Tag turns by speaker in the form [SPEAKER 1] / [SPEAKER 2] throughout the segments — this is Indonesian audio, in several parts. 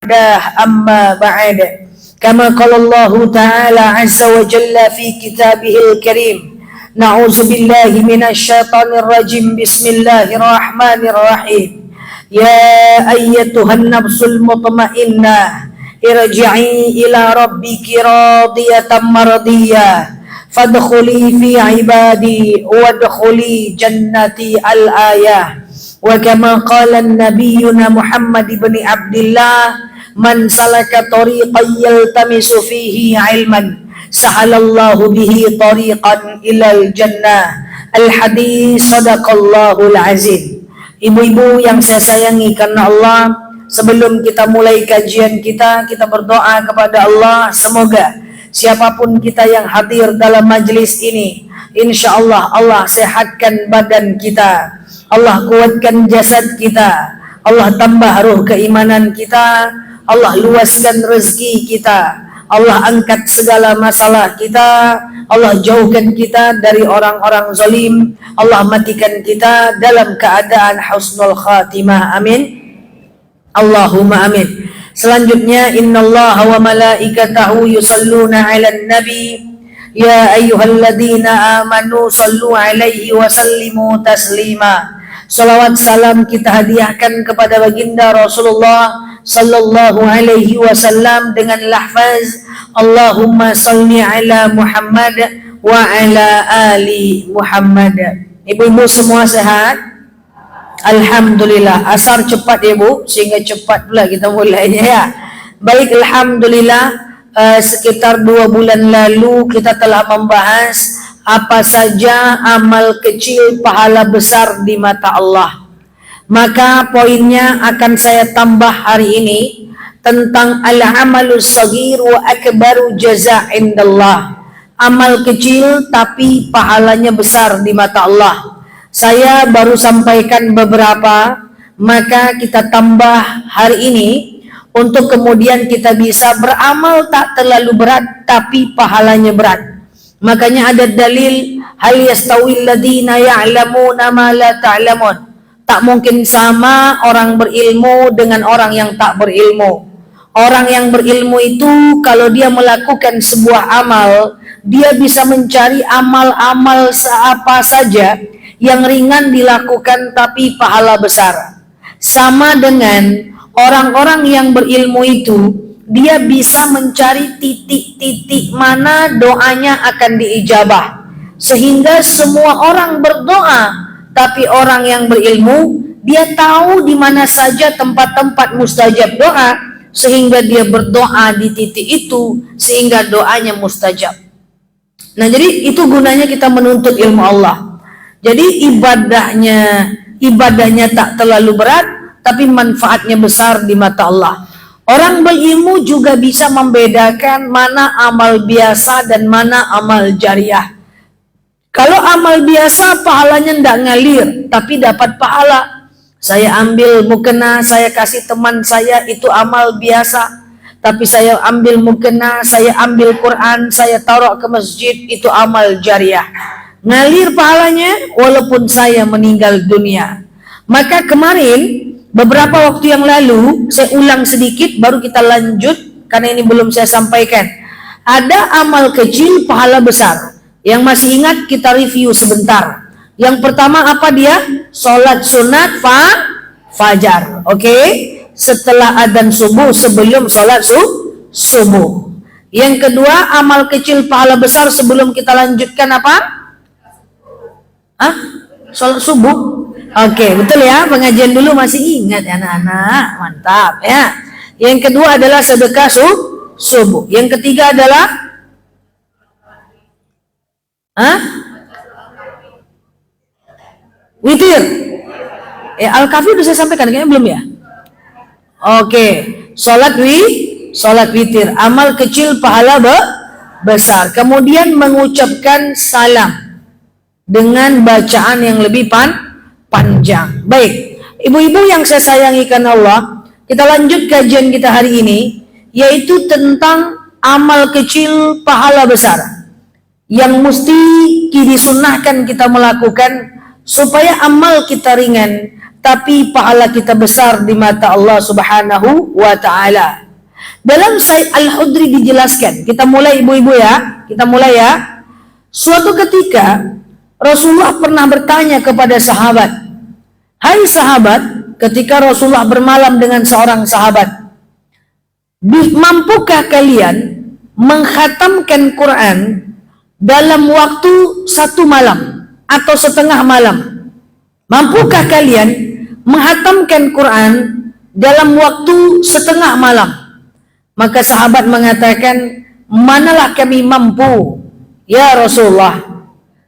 [SPEAKER 1] أما بعد كما قال الله تعالى عز وجل في كتابه الكريم نعوذ بالله من الشيطان الرجيم بسم الله الرحمن الرحيم يا أيتها النفس المطمئنة ارجعي إلى ربك راضية مرضية فادخلي في عبادي وادخلي جنتي الآية وكما قال نبينا محمد بن عبد الله من سلك طريقا يلتمس فيه علما سهل الله به طريقا إلى الجنة الحديث صدق الله العظيم. Ibu-ibu yang saya sayangi karena Allah, sebelum kita mulai kajian kita berdoa kepada Allah, semoga siapapun kita yang hadir dalam majelis ini, insya Allah Allah sehatkan badan kita, Allah kuatkan jasad kita, Allah tambah ruh keimanan kita, Allah luaskan rezeki kita, Allah angkat segala masalah kita, Allah jauhkan kita dari orang-orang zalim, Allah matikan kita dalam keadaan husnul khatimah, amin Allahumma amin. Selanjutnya innallaha wa malaikatahu yusalluna 'alan nabi ya ayyuhalladzina amanu sallu 'alaihi wa sallimu taslima. Salawat salam kita hadiahkan kepada baginda Rasulullah sallallahu alaihi wasallam dengan lafaz Allahumma salli ala Muhammad wa ala ali Muhammad. Ibu-ibu semua sehat? Alhamdulillah. Asar cepat ya Bu, sehingga cepat pula kita mulainya ya. Baik, alhamdulillah, sekitar 2 bulan lalu kita telah membahas apa saja amal kecil pahala besar di mata Allah. Maka poinnya akan saya tambah hari ini tentang al-amalus saghir wa akbaru jaza' indallah. Amal kecil tapi pahalanya besar di mata Allah. Saya baru sampaikan beberapa, maka kita tambah hari ini untuk kemudian kita bisa beramal tak terlalu berat tapi pahalanya berat. Makanya ada dalil hal yastawil ladina ya'lamuna ma la ta'lamun. Tak mungkin sama orang berilmu dengan orang yang tak berilmu. Orang yang berilmu itu kalau dia melakukan sebuah amal, dia bisa mencari amal-amal apa saja yang ringan dilakukan tapi pahala besar. Sama dengan orang-orang yang berilmu itu, dia bisa mencari titik-titik mana doanya akan diijabah. Sehingga semua orang berdoa, tapi orang yang berilmu, dia tahu di mana saja tempat-tempat mustajab doa, sehingga dia berdoa di titik itu, sehingga doanya mustajab. Nah, jadi itu gunanya kita menuntut ilmu Allah. Jadi ibadahnya tak terlalu berat, tapi manfaatnya besar di mata Allah. Orang berilmu juga bisa membedakan mana amal biasa dan mana amal jariah. Kalau amal biasa pahalanya tidak ngalir, tapi dapat pahala. Saya ambil mukena, saya kasih teman saya, itu amal biasa. Tapi saya ambil mukena, saya ambil Quran, saya taruh ke masjid, itu amal jariah. Ngalir pahalanya walaupun saya meninggal dunia. Maka kemarin beberapa waktu yang lalu saya ulang sedikit baru kita lanjut karena ini belum saya sampaikan. Ada amal kecil pahala besar. Yang masih ingat kita review sebentar. Yang pertama apa dia? Salat sunat fajar. Oke? Setelah adzan subuh sebelum salat subuh. Yang kedua amal kecil pahala besar sebelum kita lanjutkan apa? Salat subuh. Oke, betul ya, pengajian dulu masih ingat ya anak-anak, mantap ya. Yang kedua adalah sedekah subuh. Yang ketiga adalah witir. Al-Kahfi udah saya sampaikan, kayaknya belum ya? Oke, salat witir, amal kecil pahala besar. Kemudian mengucapkan salam dengan bacaan yang lebih panjang. Baik, ibu-ibu yang saya sayangi karena Allah, kita lanjut kajian kita hari ini, yaitu tentang amal kecil pahala besar yang mesti disunnahkan kita melakukan supaya amal kita ringan, tapi pahala kita besar di mata Allah Subhanahu wa taala. Dalam Sa'id Al-Khudri dijelaskan, kita mulai ibu-ibu ya, kita mulai ya. Suatu ketika Rasulullah pernah bertanya kepada sahabat, "Hai sahabat," ketika Rasulullah bermalam dengan seorang sahabat, "Mampukah kalian mengkhatamkan Quran dalam waktu satu malam atau setengah malam? Mampukah kalian menghatamkan Quran dalam waktu setengah malam?" Maka sahabat mengatakan, "Manalah kami mampu, ya Rasulullah."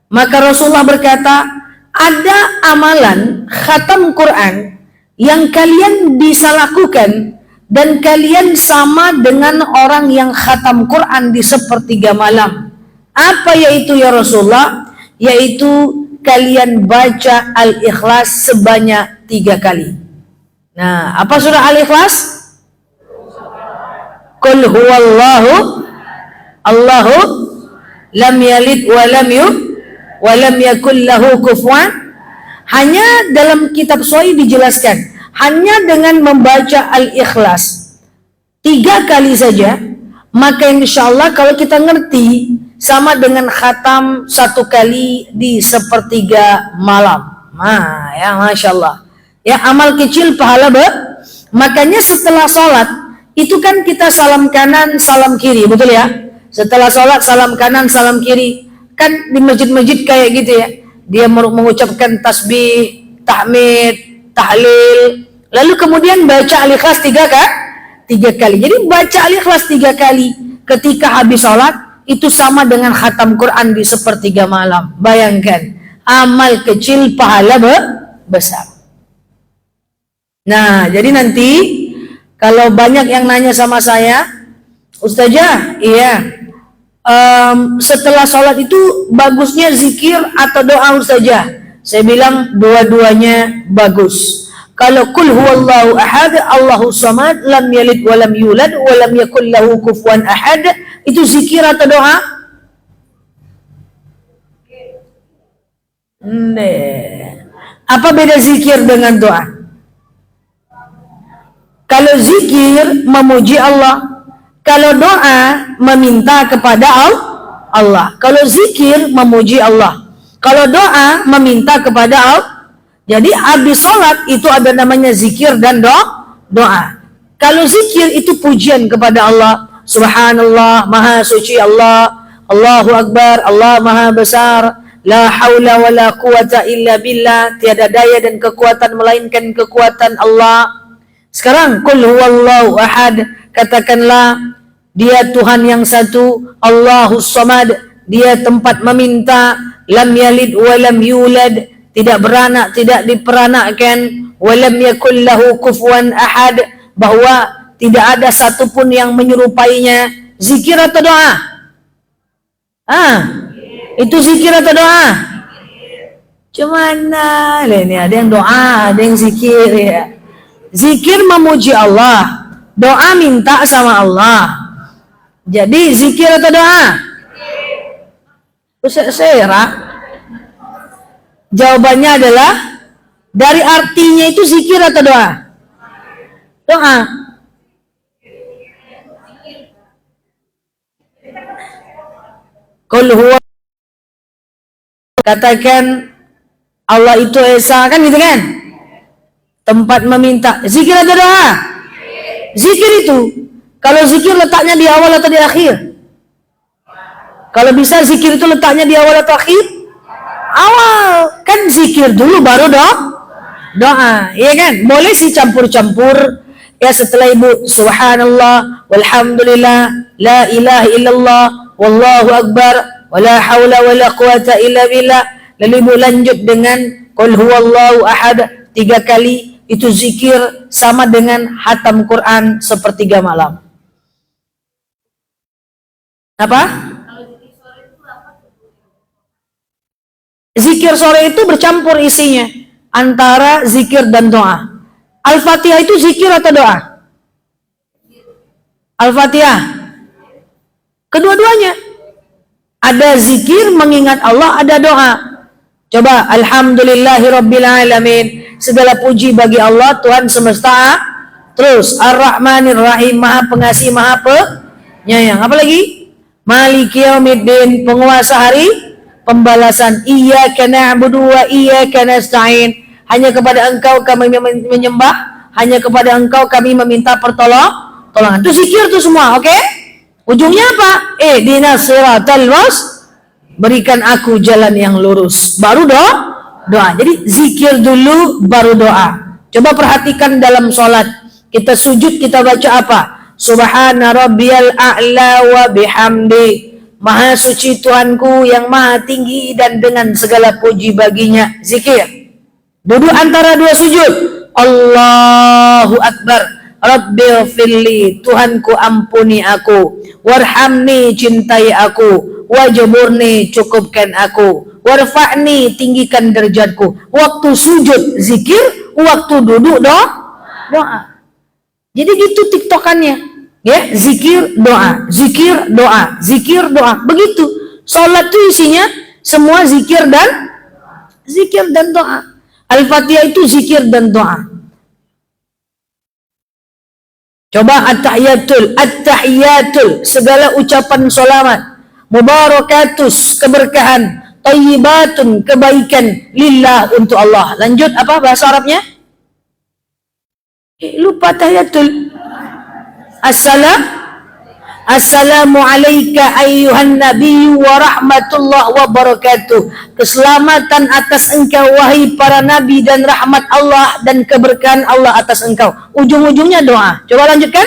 [SPEAKER 1] Maka Rasulullah berkata, "Ada amalan khatam Quran yang kalian bisa lakukan dan kalian sama dengan orang yang khatam Quran di sepertiga malam." Apa yaitu ya Rasulullah? Yaitu kalian baca Al-Ikhlas sebanyak 3 kali. Nah, apa surah Al-Ikhlas? Qul huwallahu Allahu lam yalid wa lam yakul lahu kufuwan. Hanya dalam kitab Sahih dijelaskan, hanya dengan membaca Al-Ikhlas 3 kali saja, maka insyaallah kalau kita ngerti sama dengan khatam 1 kali di sepertiga malam. Nah, ya Masya Allah. Ya, amal kecil pahala makanya setelah sholat itu kan kita salam kanan, salam kiri, betul ya? Setelah sholat salam kanan, salam kiri. Kan di masjid-masjid kayak gitu ya. Dia mengucapkan tasbih, tahmid, tahlil, lalu kemudian baca Al-Ikhlas 3 kali. Jadi baca Al-Ikhlas 3 kali ketika habis sholat itu sama dengan khatam Quran di sepertiga malam. Bayangkan, amal kecil pahala besar. Nah, jadi nanti kalau banyak yang nanya sama saya, "Ustazah, iya, setelah sholat itu bagusnya zikir atau doa Ustazah?" Saya bilang dua-duanya bagus. Kalau kul huwallahu ahad, Allahu samad, lam yalid wa lam yulad wa lam yakul lahu kufuwan ahad, itu zikir atau doa? Apa beda zikir dengan doa? Kalau zikir memuji Allah, kalau doa meminta kepada Allah. Kalau zikir memuji Allah, kalau doa meminta kepada Allah. Jadi habis sholat itu ada namanya zikir dan doa. Kalau zikir itu pujian kepada Allah, Subhanallah, Maha Suci Allah, Allahu Akbar, Allah Maha Besar, la haula wa la quwata illa billah, tiada daya dan kekuatan melainkan kekuatan Allah. Sekarang qul huwallahu ahad, katakanlah dia Tuhan yang satu, Allahus samad, dia tempat meminta, lam yalid wa lam yulad, tidak beranak, tidak diperanakkan, wa lam yakul lahu kufuwan ahad, bahwa tidak ada satupun yang menyerupainya. Zikir atau doa? Itu zikir atau doa? Cuman ini ada yang doa, ada yang zikir ya. Zikir memuji Allah, doa minta sama Allah. Jadi zikir atau doa? Saya jawabannya adalah dari artinya itu zikir atau doa? Doa. Qul huwa, katakan Allah itu esa, kan gitu kan? Tempat meminta. Zikir atau doa? Zikir itu. Kalau zikir letaknya di awal atau di akhir? Kalau bisa zikir itu letaknya di awal atau akhir? Awal. Kan zikir dulu baru doa. Iya kan? Boleh sih campur-campur. Ya setelah ibu subhanallah, walhamdulillah, la ilaha illallah, wallahu akbar, wala hawla wala quwata illa billah. Lalu ibu lanjut dengan qul huwallahu ahad 3 kali. Itu zikir sama dengan hatam Quran sepertiga malam. Apa? Zikir sore itu bercampur isinya antara zikir dan doa. Al-Fatihah itu zikir atau doa? Al-Fatihah. Kedua-duanya. Ada zikir mengingat Allah, ada doa. Coba alhamdulillahirabbil alamin. Segala puji bagi Allah, Tuhan semesta. Terus Ar-Rahmanir Rahim, Maha Pengasih, Maha Penyayang. Apa lagi? Maliki Yaumiddin, penguasa hari pembalasan. Iyyaka na'budu wa iyyaka nasta'in. Hanya kepada Engkau kami menyembah, hanya kepada Engkau kami meminta pertolongan. Itu zikir tuh semua, oke? Ujungnya apa? Ihdinas siratal berikan aku jalan yang lurus. Baru doa. Jadi zikir dulu baru doa. Coba perhatikan dalam sholat. Kita sujud, kita baca apa? Subhana rabbiyal a'la wa bihamdi. Maha suci Tuhanku yang maha tinggi dan dengan segala puji baginya. Zikir. Duduk antara dua sujud. Allahu Akbar. Rabbighfirli, Tuhanku ampuni aku. Warhamni, cintai aku. Wajburni, cukupkan aku. Warfa'ni, tinggikan derajatku. Waktu sujud zikir, waktu duduk doa. Jadi gitu tiktokannya, ya, zikir doa, zikir doa, zikir doa. Begitu. Salat itu isinya semua zikir dan doa. Al-Fatihah itu zikir dan doa. Coba at-tahiyatul, segala ucapan selamat, mubarakatus, keberkahan, thayyibatun, kebaikan, lillah, untuk Allah. Lanjut, apa bahasa Arabnya? Lupa tahiyatul. Assalamu alayka ayyuhan nabiyyu wa rahmatullah wa barakatuh. Keselamatan atas engkau wahai para nabi dan rahmat Allah dan keberkahan Allah atas engkau. Ujung-ujungnya doa. Coba lanjutkan.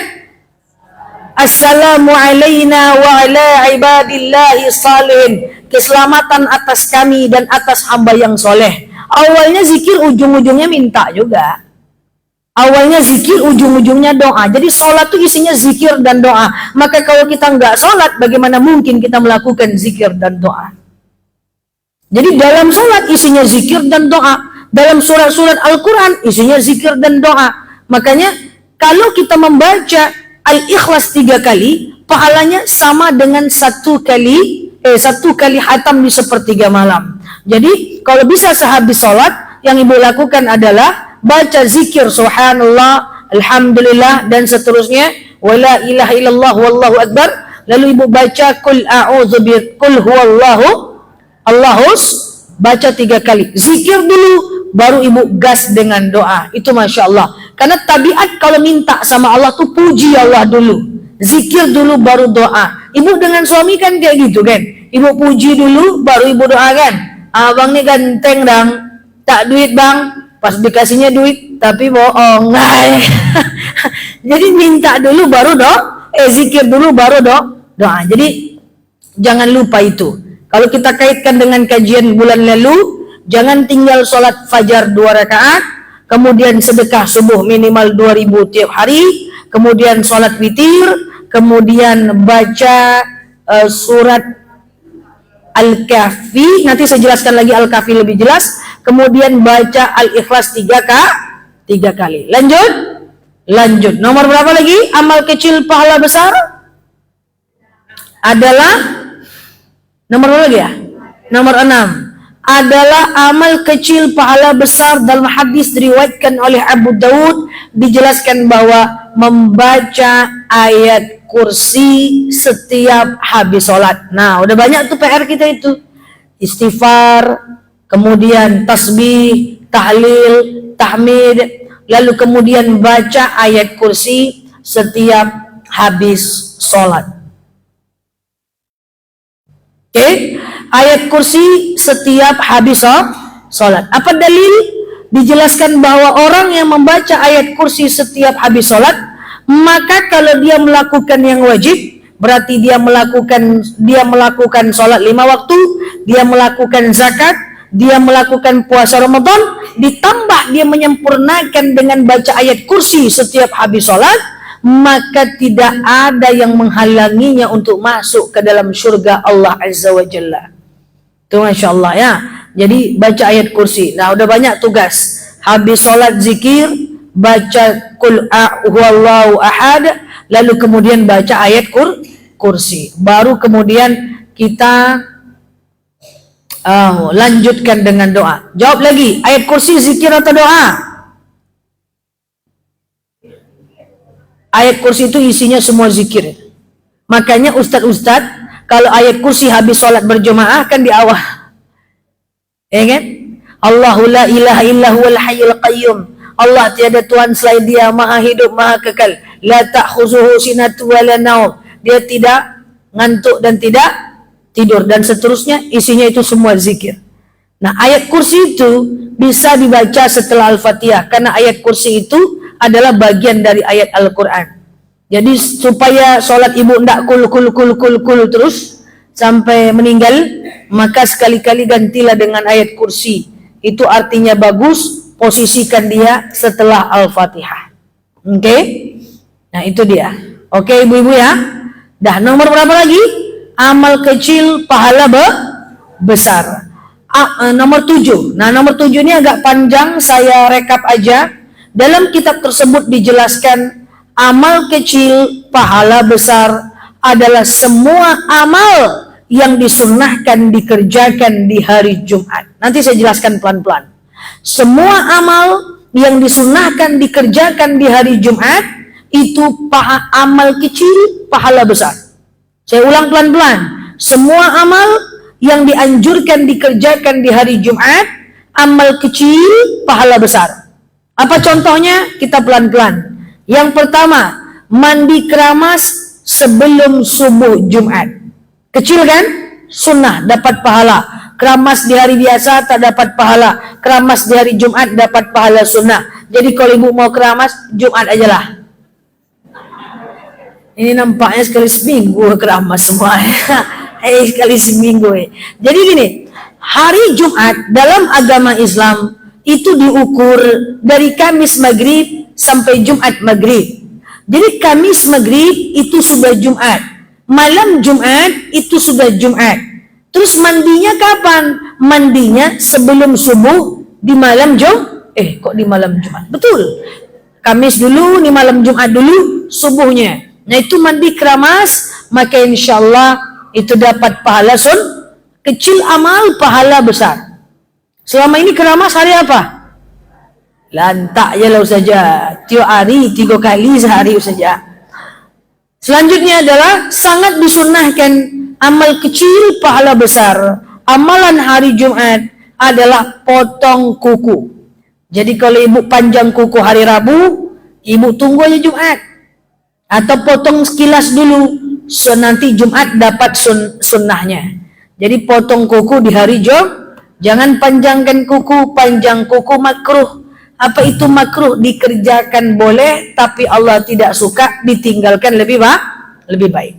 [SPEAKER 1] Assalamu alayna wa ala ibadillahi salihin. Keselamatan atas kami dan atas hamba yang soleh. Awalnya zikir, ujung-ujungnya minta juga. Awalnya zikir, ujung-ujungnya doa. Jadi sholat itu isinya zikir dan doa. Maka kalau kita nggak sholat, bagaimana mungkin kita melakukan zikir dan doa? Jadi dalam sholat isinya zikir dan doa. Dalam surat-surat Al-Quran isinya zikir dan doa. Makanya kalau kita membaca Al-Ikhlas 3 kali, pahalanya sama dengan satu kali hatam di sepertiga malam. Jadi kalau bisa sehabis sholat, yang ibu lakukan adalah baca zikir subhanallah, alhamdulillah, dan seterusnya, wala ilaha illallah wallahu akbar. Lalu ibu baca kul a'udzu kul huwallahu allahus, baca 3 kali. Zikir dulu, baru ibu gas dengan doa. Itu masya Allah. Karena tabiat kalau minta sama Allah tuh puji Allah dulu, zikir dulu baru doa. Ibu dengan suami kan kayak gitu kan, ibu puji dulu baru ibu doakan. Abang nih ganteng dang, tak duit bang. Pas dikasihnya duit, tapi bohong. Jadi minta dulu baru zikir dulu baru doa. Jadi jangan lupa itu. Kalau kita kaitkan dengan kajian bulan lalu, jangan tinggal sholat fajar 2 rakaat, kemudian sedekah subuh minimal 2.000 tiap hari, kemudian sholat witir, kemudian baca surat Al-Kahfi. Nanti saya jelaskan lagi Al-Kahfi lebih jelas. Kemudian baca Al-Ikhlas 3 kali. Lanjut. Nomor berapa lagi? Amal kecil pahala besar adalah nomor berapa lagi ya? Nomor 6 adalah amal kecil pahala besar. Dalam hadis diriwayatkan oleh Abu Daud, dijelaskan bahwa membaca ayat kursi setiap habis sholat. Nah, udah banyak tuh PR kita itu. Istighfar, kemudian tasbih, tahlil, tahmid, lalu kemudian baca ayat kursi setiap habis sholat. Oke, ayat kursi setiap habis sholat. Apa dalil? Dijelaskan bahwa orang yang membaca ayat kursi setiap habis sholat, maka kalau dia melakukan yang wajib, berarti dia melakukan sholat 5 waktu, dia melakukan zakat, dia melakukan puasa Ramadan, ditambah dia menyempurnakan dengan baca ayat kursi setiap habis sholat, maka tidak ada yang menghalanginya untuk masuk ke dalam surga Allah Azza wa Jalla. Itu Masya Allah ya. Jadi baca ayat kursi. Nah udah banyak tugas. Habis sholat zikir, baca kul huwallahu ahad, lalu kemudian baca ayat kursi. Baru kemudian kita Lanjutkan dengan doa. Jawab lagi, ayat kursi zikir atau doa? Ayat kursi itu isinya semua zikir. Makanya ustadz-ustadz kalau ayat kursi habis sholat berjemaah kan di awal, ya kan? Allahu la ilaha illa huwal hayyul qayyum. Allah tiada Tuhan selain Dia, maha hidup, maha kekal. La ta'khuzuhu sinatu wa la naum. Dia tidak ngantuk dan tidak tidur, dan seterusnya. Isinya itu semua zikir. Nah, ayat kursi itu bisa dibaca setelah Al-Fatihah, karena ayat kursi itu adalah bagian dari ayat Al-Quran. Jadi supaya sholat ibu ndak kul terus sampai meninggal, maka sekali-kali gantilah dengan ayat kursi. Itu artinya bagus, posisikan dia setelah Al-Fatihah. Oke? Nah, itu dia. Oke, ibu-ibu ya. Dah, nomor berapa lagi? Amal kecil, pahala besar. Nomor 7. Nah, nomor 7 ini agak panjang, saya rekap aja. Dalam kitab tersebut dijelaskan amal kecil, pahala besar adalah semua amal yang disunnahkan dikerjakan di hari Jumat. Nanti saya jelaskan pelan-pelan. Semua amal yang disunnahkan dikerjakan di hari Jumat itu amal kecil, pahala besar. Saya ulang pelan-pelan. Semua amal yang dianjurkan dikerjakan di hari Jumat, amal kecil, pahala besar. Apa contohnya? Kita pelan-pelan. Yang pertama, mandi keramas sebelum subuh Jumat. Kecil kan? Sunnah, dapat pahala. Keramas di hari biasa tak dapat pahala. Keramas di hari Jumat dapat pahala sunnah. Jadi kalau ibu mau keramas, Jumat ajalah. Ini nampaknya sekali seminggu keramas semua. Sekali seminggu. Jadi gini, hari Jumat dalam agama Islam itu diukur dari Kamis maghrib sampai Jumat maghrib. Jadi Kamis maghrib itu sudah Jumat, malam Jumat itu sudah Jumat. Terus mandinya kapan? Mandinya sebelum subuh di malam kok di malam Jumat? Betul. Kamis dulu, di malam Jumat dulu, subuhnya. Nah, itu mandi keramas, maka insyaallah itu dapat pahala kecil amal, pahala besar. Selama ini keramas hari apa? Lantak je lah saja. Tiap hari 3 kali sehari saja. Selanjutnya adalah sangat disunnahkan amal kecil, pahala besar. Amalan hari Jumat adalah potong kuku. Jadi kalau ibu panjang kuku hari Rabu, ibu tunggu aja Jumat. Atau potong sekilas dulu, so nanti Jumat dapat sunnahnya. Jadi potong kuku di hari jangan panjangkan kuku, panjang kuku makruh. Apa itu makruh? Dikerjakan boleh, tapi Allah tidak suka, ditinggalkan lebih baik.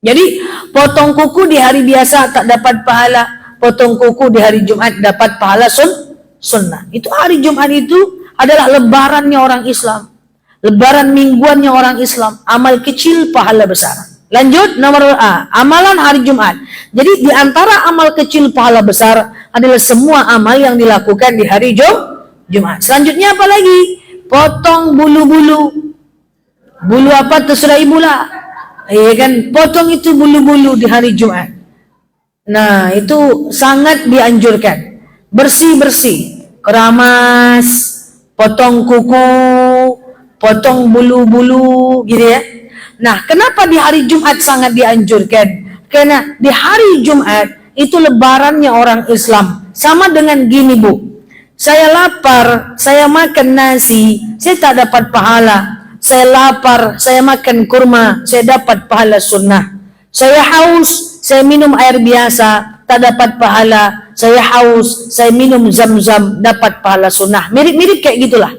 [SPEAKER 1] Jadi potong kuku di hari biasa tak dapat pahala, potong kuku di hari Jumat dapat pahala sunnah. Itu hari Jumat itu adalah lebarannya orang Islam. Lebaran mingguannya orang Islam, amal kecil, pahala besar. Lanjut, nomor A, amalan hari Jumat. Jadi di antara amal kecil, pahala besar adalah semua amal yang dilakukan di hari Jumat. Selanjutnya apa lagi? Potong bulu-bulu. Bulu apa terserah ibu lah. Iya kan, potong itu bulu-bulu di hari Jumat. Nah, itu sangat dianjurkan. Bersih-bersih, keramas, potong kuku, potong bulu-bulu gitu ya. Nah, kenapa di hari Jumat sangat dianjurkan? Karena di hari Jumat itu lebarannya orang Islam. Sama dengan gini, Bu. Saya lapar, saya makan nasi, saya tak dapat pahala. Saya lapar, saya makan kurma, saya dapat pahala sunnah. Saya haus, saya minum air biasa, tak dapat pahala. Saya haus, saya minum zam-zam, dapat pahala sunnah. Mirip-mirip kayak gitulah.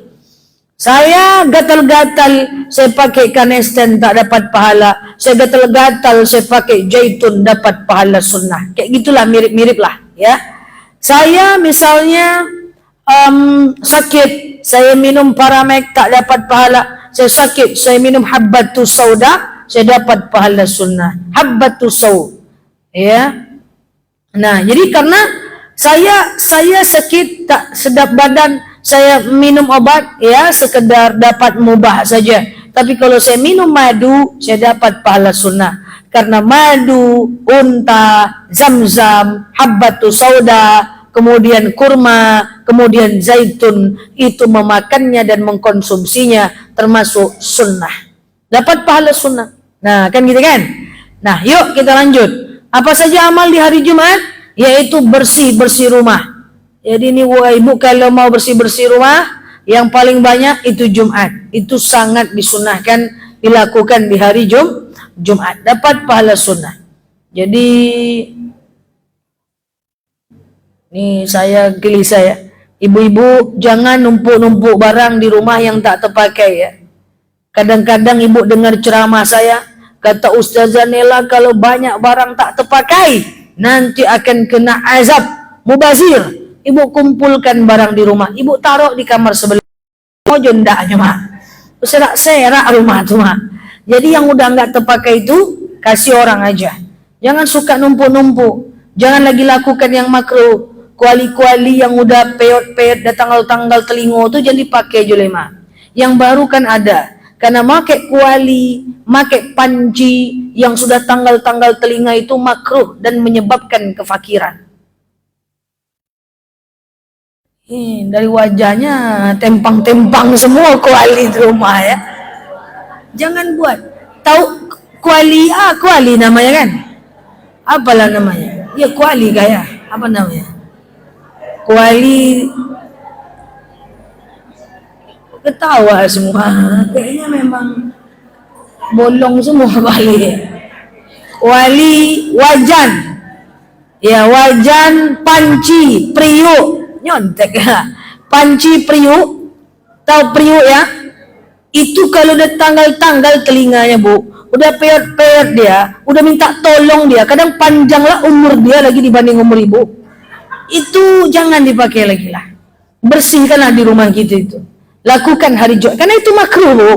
[SPEAKER 1] Saya gatal-gatal, saya pakai kanesten, tak dapat pahala. Saya gatal-gatal, saya pakai jaitun, dapat pahala sunnah. Kayak gitulah, mirip-mirip lah ya. Saya misalnya sakit, saya minum Paramek, tak dapat pahala. Saya sakit, saya minum habbatus sauda, saya dapat pahala sunnah. Habbatus sau, ya. Nah, jadi karena saya sakit, tak sedap badan, saya minum obat, ya, sekedar dapat mubah saja. Tapi kalau saya minum madu, saya dapat pahala sunnah. Karena madu, unta, zam-zam, habbatu sauda, kemudian kurma, kemudian zaitun, itu memakannya dan mengkonsumsinya termasuk sunnah. Dapat pahala sunnah. Nah, kan gitu kan? Nah, yuk kita lanjut. Apa saja amal di hari Jumat? Yaitu bersih-bersih rumah. Jadi ini ibu kalau mau bersih-bersih rumah, yang paling banyak itu Jumat. Itu sangat disunahkan dilakukan di hari Jumat. Dapat pahala sunnah. Jadi ini saya gelisah ya. Ibu-ibu jangan numpuk-numpuk barang di rumah yang tak terpakai ya. Kadang-kadang ibu dengar ceramah saya, kata Ustazah Nela, kalau banyak barang tak terpakai, nanti akan kena azab mubazir. Ibu kumpulkan barang di rumah, ibu taruh di kamar sebelah. Oh jondaknya mak, serak rumah tuh mak. Jadi yang udah nggak terpakai itu kasih orang aja. Jangan suka numpuk-numpuk. Jangan lagi lakukan yang makruh. Kuali-kuali yang udah peot-peot dan tanggal-tanggal telingo itu jangan dipakai julema. Yang baru kan ada. Karena pakai kuali, pakai panci yang sudah tanggal-tanggal telinga itu makruh dan menyebabkan kefakiran. Dari wajahnya tempang-tempang semua kuali di rumah ya. Jangan buat. Tahu kuali, kuali namanya kan? Apalah namanya? Ya kuali kayak apa namanya? Kuali, ketawa semua. Kayaknya memang bolong semua kuali. Kuali, wajan. Ya wajan, panci, priuk. Nyontek ya. Panci, priuk. Tahu priuk ya? Itu kalau udah tanggal-tanggal telinganya bu, udah peot-peot dia, udah minta tolong dia, kadang panjanglah umur dia lagi dibanding umur ibu. Itu jangan dipakai lagi lah. Bersihkanlah di rumah kita itu. Lakukan hari Jumat, karena itu makruh bu.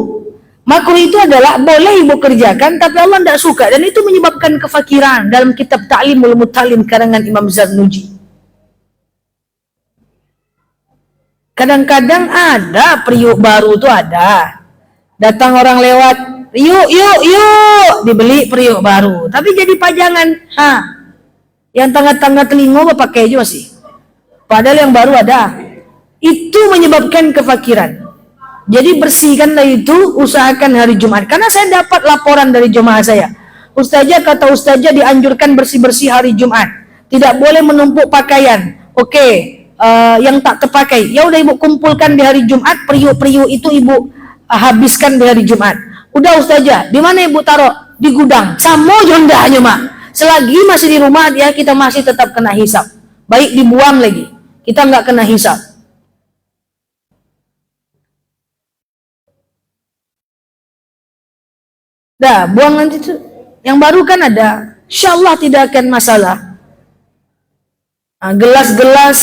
[SPEAKER 1] Makruh itu adalah boleh ibu kerjakan, tapi Allah tidak suka dan itu menyebabkan kefakiran. Dalam kitab Ta'limul Mutalim karangan Imam Zarnuji. Kadang-kadang ada periuk baru tuh ada. Datang orang lewat, yuk, dibeli periuk baru. Tapi jadi pajangan, yang tengah-tengah telinga apa pakai juga sih. Padahal yang baru ada. Itu menyebabkan kefakiran. Jadi bersihkanlah itu, usahakan hari Jumat. Karena saya dapat laporan dari jemaah saya. Ustazah, kata Ustazah dianjurkan bersih-bersih hari Jumat. Tidak boleh menumpuk pakaian. Oke, yang tak terpakai. Ya udah ibu kumpulkan di hari Jumat, periuk-periuk itu ibu habiskan di hari Jumat. Udah Ustazah, di mana ibu taruh? Di gudang. Sama jondanya mak. Selagi masih di rumah dia, kita masih tetap kena hisab. Baik dibuang lagi, kita nggak kena hisab. Dah, buang nanti tuh. Yang baru kan ada. Insya Allah tidak akan masalah. Gelas-gelas.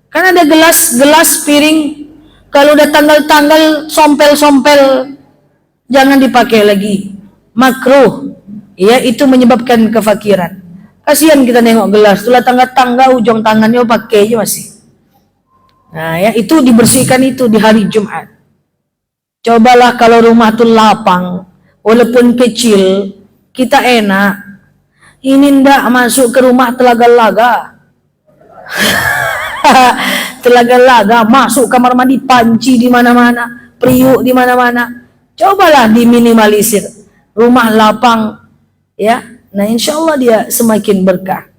[SPEAKER 1] Kan ada gelas-gelas piring. Kalau udah tanggal-tanggal sompel-sompel, jangan dipakai lagi. Makruh. Ya, itu menyebabkan kefakiran. Kasihan kita nengok gelas. Setelah tangga-tangga ujung tangannya pakai aja masih. Nah ya, itu dibersihkan itu di hari Jumat. Cobalah kalau rumah tuh lapang, walaupun kecil, kita enak. Ini ndak masuk ke rumah telaga-laga. Telaga-laga, masuk kamar mandi, panci di mana-mana, periuk di mana-mana. Cobalah diminimalisir. Rumah lapang, ya. Nah, insya Allah dia semakin berkah.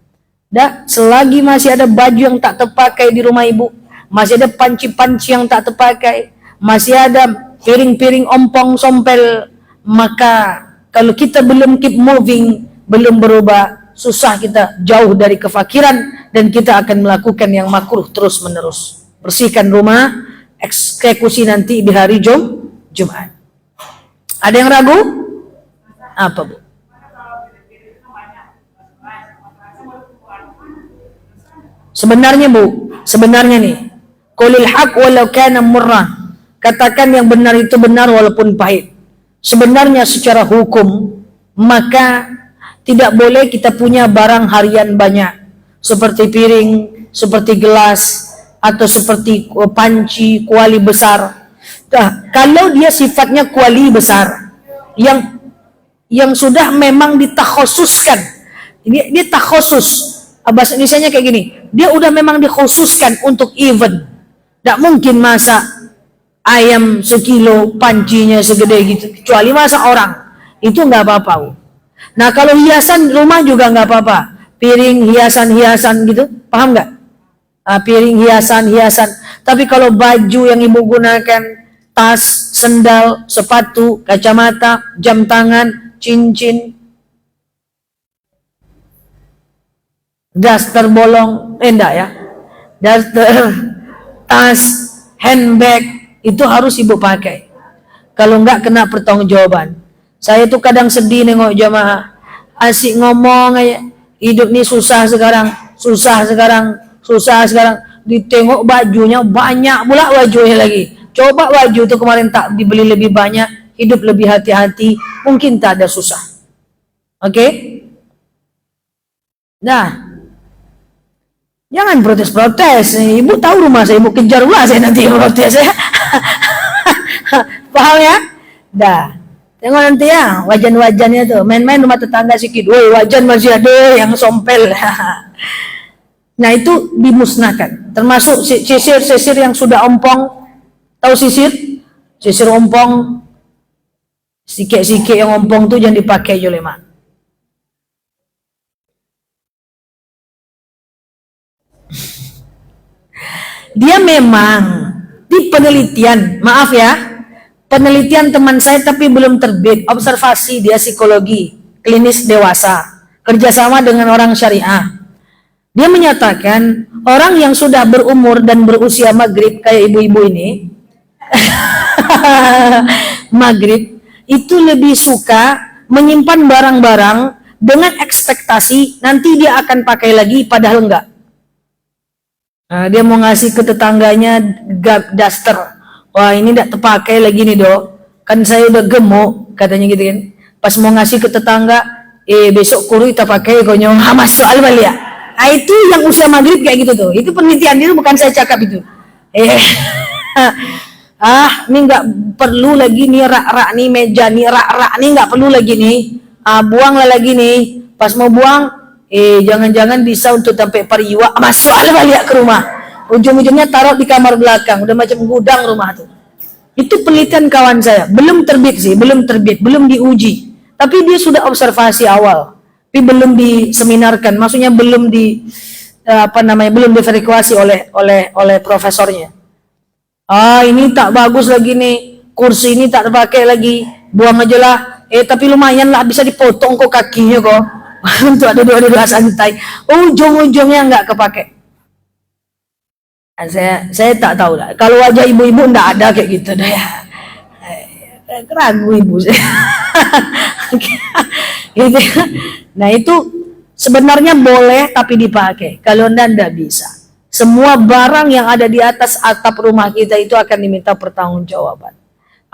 [SPEAKER 1] Dah, selagi masih ada baju yang tak terpakai di rumah ibu, masih ada panci-panci yang tak terpakai, masih ada piring-piring ompong sompel, maka kalau kita belum keep moving, belum berubah, susah kita jauh dari kefakiran dan kita akan melakukan yang makruh terus menerus. Bersihkan rumah, eksekusi nanti di hari Jumat. Ada yang ragu? Apa bu? Sebenarnya bu, sebenarnya nih, qulil haq walau kana murran. Katakan yang benar itu benar walaupun pahit. Sebenarnya secara hukum, maka tidak boleh kita punya barang harian banyak. Seperti piring, seperti gelas, atau seperti panci, kuali besar. Nah, kalau dia sifatnya kuali besar, yang yang sudah memang ditakhususkan. Ini takhusus. Bahasa Indonesianya kayak gini. Dia udah memang dikhususkan untuk event. Tidak mungkin masak ayam sekilo pancinya segede gitu. Kecuali masak orang. Itu nggak apa-apa. Nah kalau hiasan rumah juga nggak apa-apa. Piring hiasan-hiasan gitu. Paham nggak? Piring hiasan-hiasan. Tapi kalau baju yang ibu gunakan, tas, sendal, sepatu, kacamata, jam tangan, cincin, daster bolong, enggak ya, daster, tas, handbag, itu harus ibu pakai. Kalau enggak kena pertanggungjawaban. Saya tuh kadang sedih nengok jamaah asik ngomong aja, hidup nih susah sekarang, ditengok bajunya banyak pula bajunya lagi. Coba baju itu kemarin tak dibeli lebih banyak, hidup lebih hati-hati, mungkin tak ada susah. Oke? Nah, jangan protes-protes. Ibu tahu rumah saya, ibu kejar pula saya nanti protes ya. Paham ya? Dah. Tengok nanti ya, wajan-wajannya tuh. Main-main rumah tetangga sedikit. Woi, wajan masih ada yang sompel. Nah, itu dimusnahkan. Termasuk sisir-sisir yang sudah ompong. Tahu sisir? Sisir ompong. Sikit-sikit yang ompong tuh jangan dipakai oleh mak. Dia memang di penelitian, maaf ya, penelitian teman saya tapi belum terbit, observasi dia psikologi klinis dewasa, kerjasama dengan orang syariah. Dia menyatakan orang yang sudah berumur dan berusia maghrib kayak ibu-ibu ini, maghrib itu lebih suka menyimpan barang-barang dengan ekspektasi nanti dia akan pakai lagi padahal enggak. Nah, dia mau ngasih ke tetangganya daster. Wah ini tidak terpakai lagi nih dok. Kan saya udah gemuk katanya gitu kan. Pas mau ngasih ke tetangga, besok kuru kita pakai konyol. Mas soal balik ya. Nah, itu yang usia maghrib kayak gitu tuh. Itu penelitian itu bukan saya cakap itu. Ini nggak perlu lagi nih rak-rak nih meja nih rak-rak nih nggak perlu lagi nih. Buanglah lagi nih. Pas mau buang. Jangan-jangan bisa untuk sampai pariwa masuk balik ke rumah. Ujung-ujungnya taruh di kamar belakang, udah macam gudang rumah tuh. Itu penelitian kawan saya, belum terbit, belum diuji. Tapi dia sudah observasi awal, tapi belum diseminarkan, maksudnya belum belum diverifikasi oleh profesornya. Ini tak bagus lagi nih, kursi ini tak terpakai lagi, buang aja lah. Tapi lumayan lah bisa dipotong kok kakinya kok. Untuk ada dua santai, ujung-ujungnya nggak kepake. Saya tak tahu lah. Kalau wajah ibu-ibu nggak ada kayak gitu dah ya. Keragu ibu saya. Gitu. Nah itu sebenarnya boleh tapi dipakai. Kalau nggak bisa. Semua barang yang ada di atas atap rumah kita itu akan diminta pertanggungjawaban.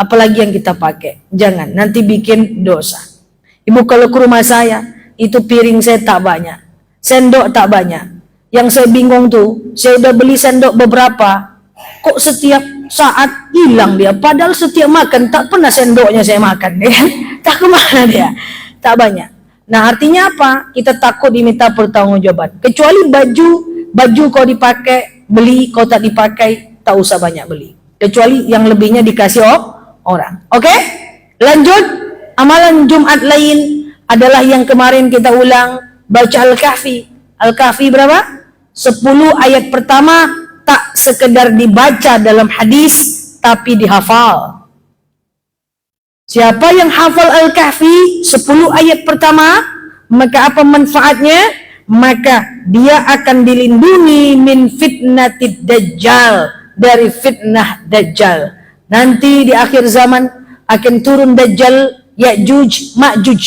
[SPEAKER 1] Apalagi yang kita pakai. Jangan, nanti bikin dosa. Ibu kalau ke rumah saya, itu piring saya tak banyak, sendok tak banyak. Yang saya bingung tuh, saya udah beli sendok beberapa, kok setiap saat hilang dia. Padahal setiap makan tak pernah sendoknya saya makan, ya kan? Tak kemana dia, tak banyak. Nah artinya apa? Kita takut diminta pertanggungjawaban. Kecuali baju kau dipakai, beli kau tak dipakai, tak usah banyak beli. Kecuali yang lebihnya dikasih orang. Oke? Lanjut, amalan Jumat lain adalah yang kemarin kita ulang, baca Al-Kahfi. Al-Kahfi berapa? 10 ayat pertama tak sekedar dibaca dalam hadis tapi dihafal. Siapa yang hafal Al-Kahfi 10 ayat pertama, maka apa manfaatnya? Maka dia akan dilindungi min fitnatid dajjal, dari fitnah dajjal. Nanti di akhir zaman akan turun dajjal, Ya'juj, Ma'juj.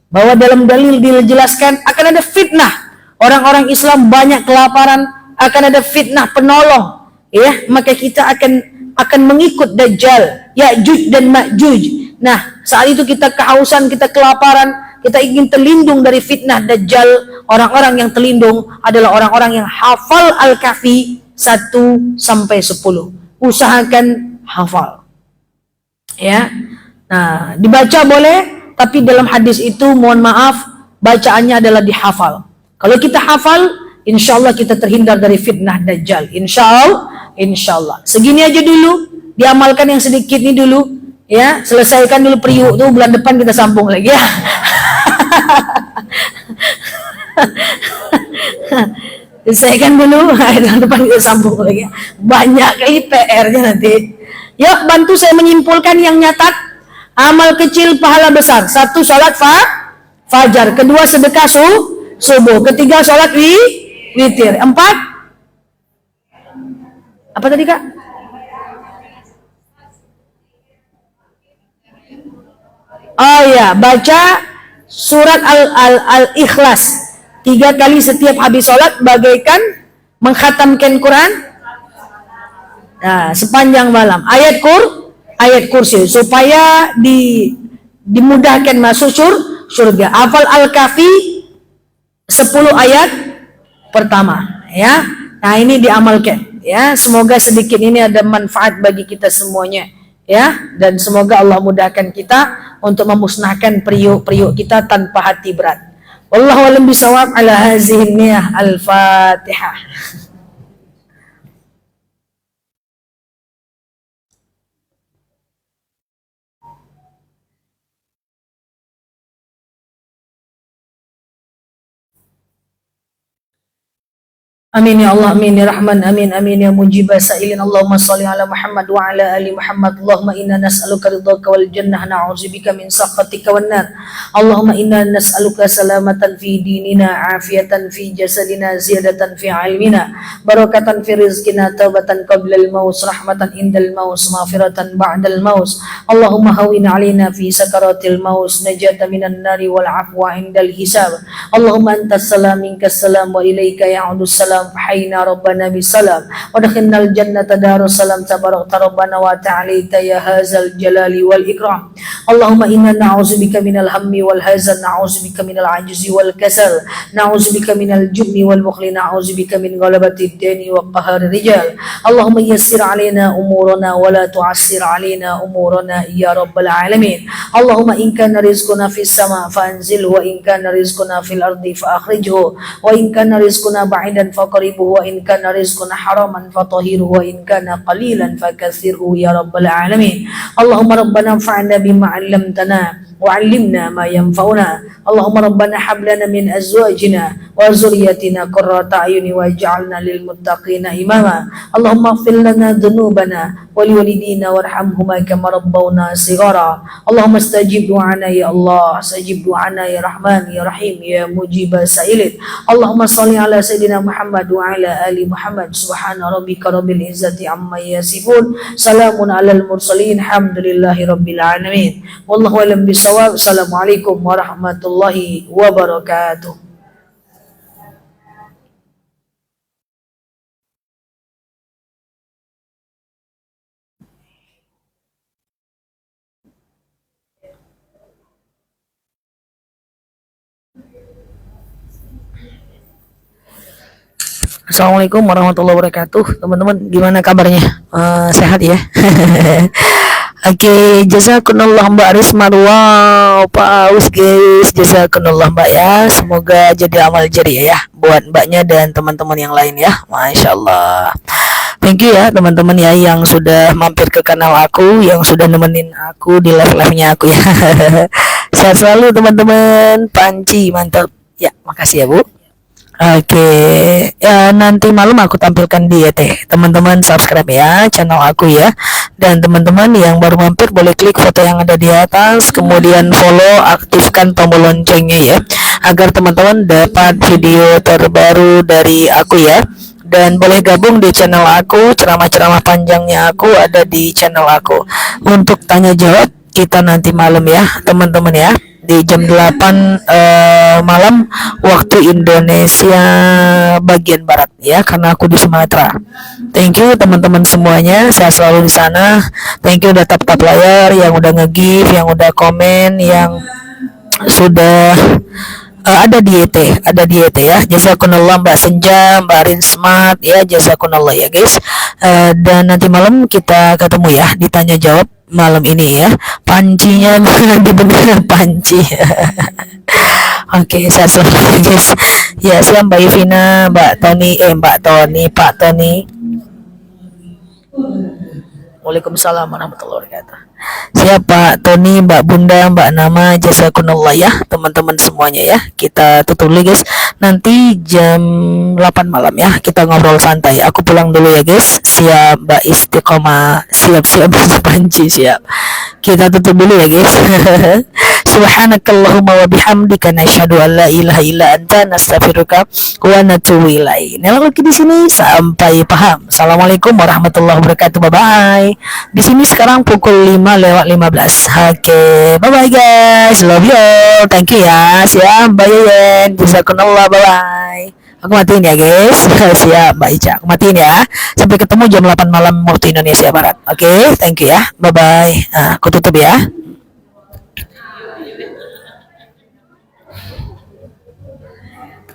[SPEAKER 1] Bahwa dalam dalil dijelaskan akan ada fitnah. Orang-orang Islam banyak kelaparan, akan ada fitnah penolong. Ya, maka kita akan mengikut Dajjal, Ya'juj dan Ma'juj. Nah, saat itu kita kehausan, kita kelaparan, kita ingin terlindung dari fitnah Dajjal. Orang-orang yang terlindung adalah orang-orang yang hafal Al-Kahfi 1 sampai 10. Usahakan hafal. Ya. Nah, dibaca boleh. tapi dalam hadis itu mohon maaf bacaannya adalah dihafal. Kalau kita hafal, insya Allah kita terhindar dari fitnah Dajjal. Insya Allah. Segini aja dulu, diamalkan yang sedikit ini dulu, ya. Selesaikan dulu periuk tuh, bulan depan kita sambung lagi ya. Selesaikan dulu, bulan depan kita sambung lagi. Banyak kali PR-nya nanti. Yuk bantu saya menyimpulkan yang nyatat. Amal kecil pahala besar. 1, salat fajar. 2, sedekah subuh. 3, sholat witir. 4, apa tadi Kak? Oh ya, baca surat Al-Ikhlas 3 kali setiap habis sholat, bagaikan mengkhatamkan Quran. Nah, sepanjang malam. Ayat kursi supaya dimudahkan masuk surga. Hafal Al-Kahfi 10 ayat pertama ya. Nah, ini diamalkan ya. Semoga sedikit ini ada manfaat bagi kita semuanya ya, dan semoga Allah mudahkan kita untuk memusnahkan periuk-periuk kita tanpa hati berat. Wallahu a'lam bishawab. Ala hazihi niyah. Al-Fatihah. Amin ya Allah, amin ya Rahman, amin amin ya mujibah sa'ilin. Allahumma salli ala Muhammad wa ala ali Muhammad. Allahumma inna nas'aluka ridhaka wal jannah, na'udzubika min sakhatika wan nar. Allahumma inna nas'aluka salamatan fi dinina, afiatan fi jasadina, ziyadatan fi ilmina, barakatan fi rizqina, taubatan qabla al-maut, rahmatan indal maut, maghfiratan ba'dal maut. Allahumma hawwin alaina fi sakaratil maut, najata minan nari wal afwa indal hisab. Allahumma antas salam minkas salam wa ilaika ya'udus salam. Fahayna rabbana bisalam wa dakhalnal jannata darussalam tabarakta rabbana wa ta'alita ya hazal jalali wal ikram. Allahumma inna na'udzubika minal hammi wal hazan, na'udzubika minal ajzi wal kasal, na'udzubika minal jubni wal bukhli, na'udzubika min ghalabati ad-dini wa qahari rijal. Allahumma yassir alaina umurana wa la tu'assir alaina umurana ya rabbal alamin. Allahumma in kana rizquna fis sama fanzilhu wa in kana rizquna fil ardi fa akhrijhu wa in kana rizquna ba'idan faqribuhu wa in kana rizquna haraman fatahhiruhu wa in kana qalilan fakaththirhu ya rabbal alamin. Allahumma rabbana anfa'na bima 'allamtana وعلمنا ما ينفعنا. اللهم ربنا هب لنا من ازواجنا وذرياتنا قرة اعين واجعلنا للمتقين اماما. اللهم اغفر لنا ذنوبنا ولوالدينا وارحمهما كما ربونا صغارا. اللهم استجب دعانا يا الله، استجب دعانا يا رحمن يا رحيم يا مجيب السائلين. اللهم صل على سيدنا محمد وعلى ال محمد. سبحان ربك رب العزة عما يصفون، سلام على المرسلين، الحمد لله رب العالمين. والله اعلم بالصواب. Assalamualaikum warahmatullahi wabarakatuh. Assalamualaikum warahmatullahi wabarakatuh. Teman-teman, gimana kabarnya? Sehat ya? Oke, jazakumullah Mbak Risma, wow, Pak Aus guys, jazakumullah Mbak ya. Semoga jadi amal jariah ya buat Mbaknya dan teman-teman yang lain ya. Masya Allah. Thank you ya teman-teman ya yang sudah mampir ke kanal aku, yang sudah nemenin aku di live-live-nya aku ya. Sehat selalu teman-teman. Panci mantap. Ya, makasih ya Bu. Oke, ya, nanti malam aku tampilkan di YT. Teman-teman subscribe ya channel aku ya. Dan teman-teman yang baru mampir boleh klik foto yang ada di atas, kemudian follow, aktifkan tombol loncengnya ya, agar teman-teman dapat video terbaru dari aku ya. Dan boleh gabung di channel aku, ceramah-ceramah panjangnya aku ada di channel aku. Untuk tanya jawab kita nanti malam ya teman-teman ya, di jam 8 malam waktu Indonesia bagian barat ya, karena aku di Sumatera. Thank you teman-teman semuanya, sehat selalu di sana. Thank you udah tap-tap layar, yang udah nge-give, yang udah komen, yang sudah ada di YT ya. Jazakumullah Mbak Senja, Mbak Rin Smart ya, jazakumullah ya guys. Dan nanti malam kita ketemu ya, ditanya jawab malam ini ya. Pancinya nanti bener panci. Oke, saya selamat ya guys. Ya, siap Mbak Ivina, Mbak Tony, Pak Tony. Waalaikumsalam warahmatullahi wabarakatuh. Siap Pak Tony, Mbak Bunda, Mbak Nama, jazakumullah ya teman-teman semuanya ya. Kita tutup dulu guys. Nanti jam 8 malam ya kita ngobrol santai. Aku pulang dulu ya guys. Siap Mbak Istiqomah, siap-siap panci siap. Kita tutup dulu ya guys. Subhanakallahumma wa bihamdika nasyhadu an la ilaha illa anta nastaghfiruka wa natubu ilaik. Nah, lagi di sini sampai paham. Assalamualaikum warahmatullahi wabarakatuh. Bye bye. Di sini sekarang pukul 5:15. Oke, bye bye guys. Love you all. Thank you ya. Siap Mbak Yeyen. Jazakumullah. Bye bye. Aku matiin ya guys. Siap Mbak Ica. Aku matiin ya. Sampai ketemu jam 8 malam waktu Indonesia Barat. Oke, thank you ya. Bye bye. Nah, aku tutup ya.